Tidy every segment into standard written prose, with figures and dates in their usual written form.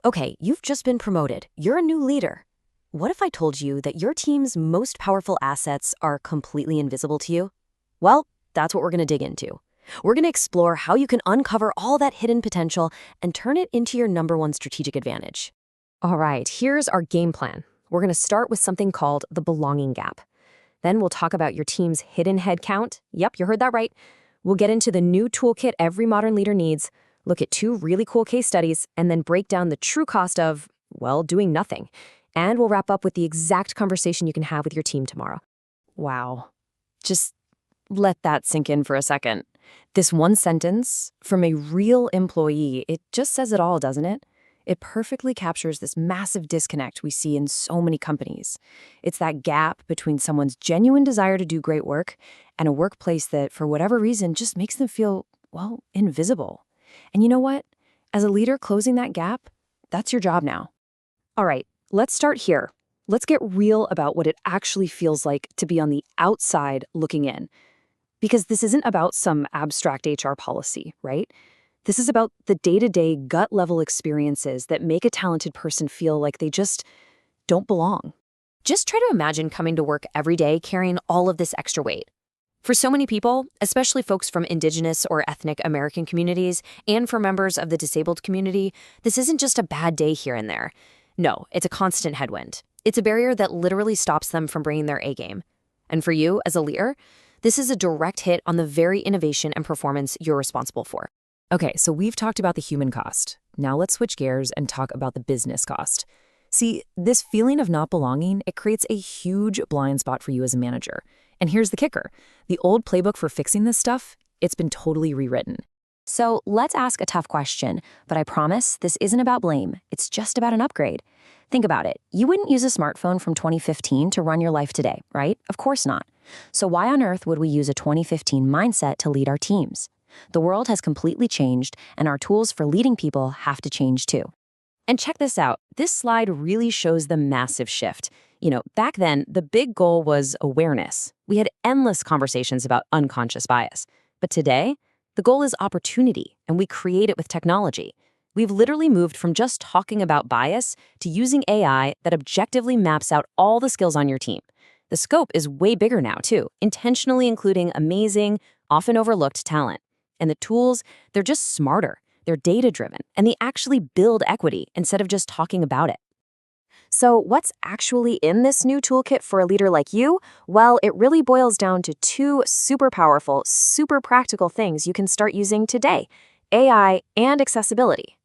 Okay, you've just been promoted. You're a new leader. What if I told you that your team's most powerful assets are completely invisible to you? Well, that's what we're going to dig into. We're going to explore how you can uncover all that hidden potential and turn it into your number one strategic advantage. All right, here's our game plan. We're going to start with something called the belonging gap. Then we'll talk about your team's hidden head count. Yep, you heard that right. We'll get into the new toolkit every modern leader needs, look at two really cool case studies, and then break down the true cost of, well, doing nothing. And we'll wrap up with the exact conversation you can have with your team tomorrow. Wow. Just let that sink in for a second. This one sentence from a real employee, it just says it all, doesn't it? It perfectly captures this massive disconnect we see in so many companies. It's that gap between someone's genuine desire to do great work and a workplace that, for whatever reason, just makes them feel, well, invisible. And you know what? As a leader closing that gap, that's your job now. All right, let's start here. Let's get real about what it actually feels like to be on the outside looking in. Because this isn't about some abstract HR policy, right? This is about the day-to-day gut-level experiences that make a talented person feel like they just don't belong. Just try to imagine coming to work every day carrying all of this extra weight. For so many people, especially folks from Indigenous or ethnic American communities, and for members of the disabled community, this isn't just a bad day here and there. No, it's a constant headwind. It's a barrier that literally stops them from bringing their A game. And for you, as a leader, this is a direct hit on the very innovation and performance you're responsible for. Okay, so we've talked about the human cost. Now let's switch gears and talk about the business cost. See, this feeling of not belonging, it creates a huge blind spot for you as a manager. And here's the kicker. The old playbook for fixing this stuff, it's been totally rewritten. So let's ask a tough question, but I promise this isn't about blame. It's just about an upgrade. Think about it. You wouldn't use a smartphone from 2015 to run your life today, right? Of course not. So why on earth would we use a 2015 mindset to lead our teams? The world has completely changed, and our tools for leading people have to change too. And check this out. This slide really shows the massive shift. Back then, the big goal was awareness. We had endless conversations about unconscious bias. But today, the goal is opportunity, and we create it with technology. We've literally moved from just talking about bias to using AI that objectively maps out all the skills on your team. The scope is way bigger now, too, intentionally including amazing, often overlooked talent. And the tools, they're just smarter, they're data-driven, and they actually build equity instead of just talking about it. So what's actually in this new toolkit for a leader like you? Well, it really boils down to two super powerful, super practical things you can start using today: AI and accessibility.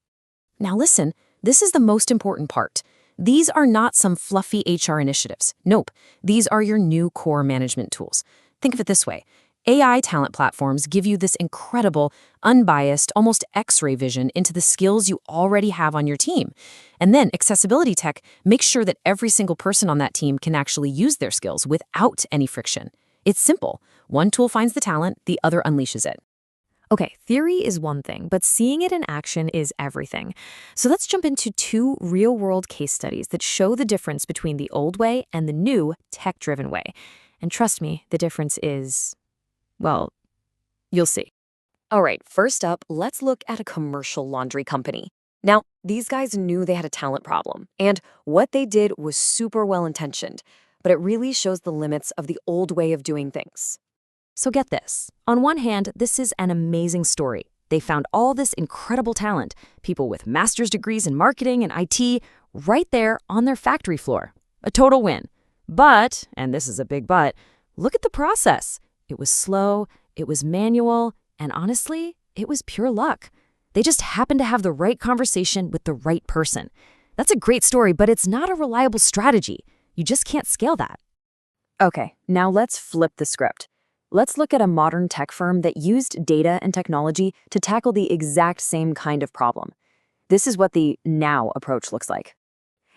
Now listen, this is the most important part. These are not some fluffy HR initiatives. Nope, these are your new core management tools. Think of it this way. AI talent platforms give you this incredible, unbiased, almost X-ray vision into the skills you already have on your team. And then accessibility tech makes sure that every single person on that team can actually use their skills without any friction. It's simple. One tool finds the talent, the other unleashes it. Okay, theory is one thing, but seeing it in action is everything. So let's jump into two real-world case studies that show the difference between the old way and the new, tech-driven way. And trust me, the difference is, well, you'll see. All right, first up, let's look at a commercial laundry company. Now, these guys knew they had a talent problem, and what they did was super well-intentioned, but it really shows the limits of the old way of doing things. So get this. On one hand, this is an amazing story. They found all this incredible talent, people with master's degrees in marketing and IT, right there on their factory floor. A total win. But, and this is a big but, look at the process. It was slow, it was manual, and honestly, it was pure luck. They just happened to have the right conversation with the right person. That's a great story, but it's not a reliable strategy. You just can't scale that. Okay, now let's flip the script. Let's look at a modern tech firm that used data and technology to tackle the exact same kind of problem. This is what the now approach looks like.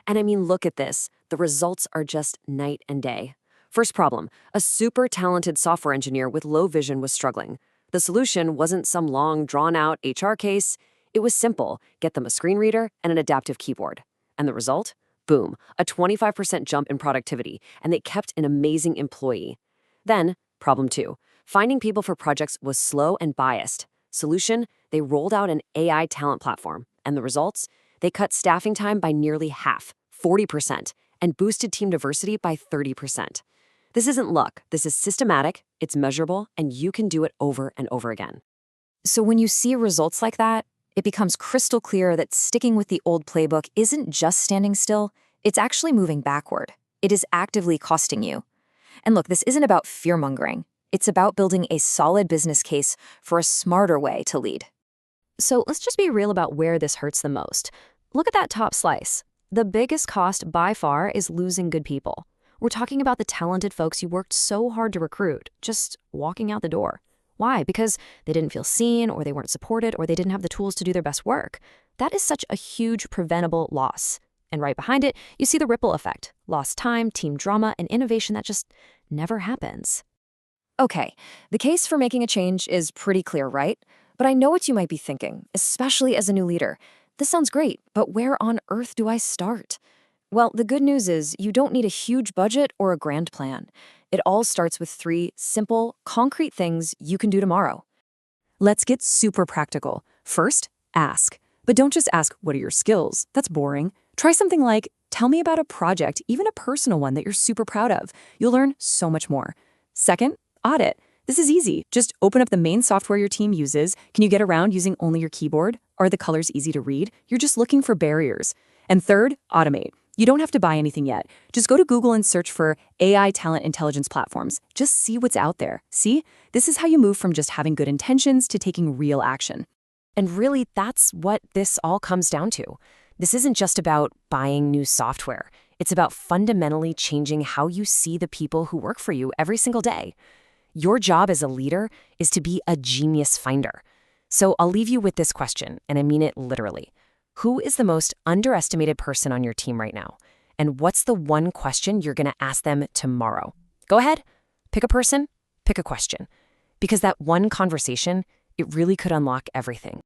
And I mean, look at this. The results are just night and day. First problem, a super talented software engineer with low vision was struggling. The solution wasn't some long, drawn-out HR case. It was simple. Get them a screen reader and an adaptive keyboard. And the result? Boom, a 25% jump in productivity, and they kept an amazing employee. Then, problem two, finding people for projects was slow and biased. Solution, they rolled out an AI talent platform. And the results? They cut staffing time by nearly half, 40%, and boosted team diversity by 30%. This isn't luck. This is systematic, it's measurable, and you can do it over and over again. So when you see results like that, it becomes crystal clear that sticking with the old playbook isn't just standing still, it's actually moving backward. It is actively costing you. And look, this isn't about fear-mongering. It's about building a solid business case for a smarter way to lead. So let's just be real about where this hurts the most. Look at that top slice. The biggest cost by far is losing good people. We're talking about the talented folks you worked so hard to recruit, just walking out the door. Why? Because they didn't feel seen, or they weren't supported, or they didn't have the tools to do their best work. That is such a huge preventable loss. And right behind it, you see the ripple effect. Lost time, team drama, and innovation that just never happens. Okay, the case for making a change is pretty clear, right? But I know what you might be thinking, especially as a new leader. This sounds great, but where on earth do I start? Well, the good news is you don't need a huge budget or a grand plan. It all starts with 3 simple, concrete things you can do tomorrow. Let's get super practical. First, ask. But don't just ask, what are your skills? That's boring. Try something like, tell me about a project, even a personal one that you're super proud of. You'll learn so much more. Second, audit. This is easy. Just open up the main software your team uses. Can you get around using only your keyboard? Are the colors easy to read? You're just looking for barriers. And third, automate. You don't have to buy anything yet. Just go to Google and search for AI talent intelligence platforms. Just see what's out there. See? This is how you move from just having good intentions to taking real action. And really, that's what this all comes down to. This isn't just about buying new software. It's about fundamentally changing how you see the people who work for you every single day. Your job as a leader is to be a genius finder. So I'll leave you with this question, and I mean it literally. Who is the most underestimated person on your team right now? And what's the one question you're going to ask them tomorrow? Go ahead, pick a person, pick a question. Because that one conversation, it really could unlock everything.